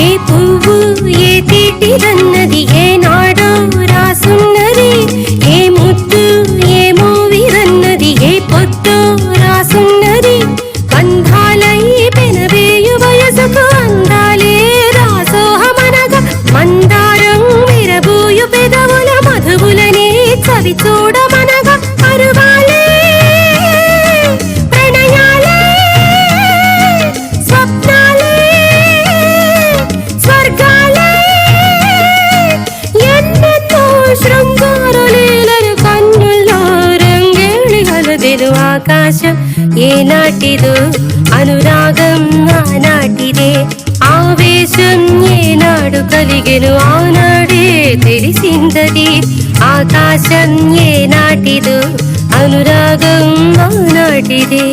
ఏ పువ్వు ఏ తీటిదన్నది ఏనాడో రాసున్నది, ఏ ముద్దు ఏ మూవిరన్నది ఏ పొద్దు రాసున్నది. బంధాలై పెనవేయు వయసుకు అందాలే రాసోహమనగా, మందారం విరబూయు పెదవుల మధువులనే చవి చూడమనగా. అరువాలే ప్రణయాలే స్వప్నాలే స్వర్గాలే ఎన్నెన్నో శృంగార లీలలు కన్నుల్లో రంగేళి గలదెను. ఆకాశం ఏనాటిదో అనురాగం ఆనాటిదే, ఆవేశం ఏనాడు కలిగెను ఆనాడే తెలిసిందది. ఆకాశం ఏనాటిదో అనురాగం ఆనాటిదే.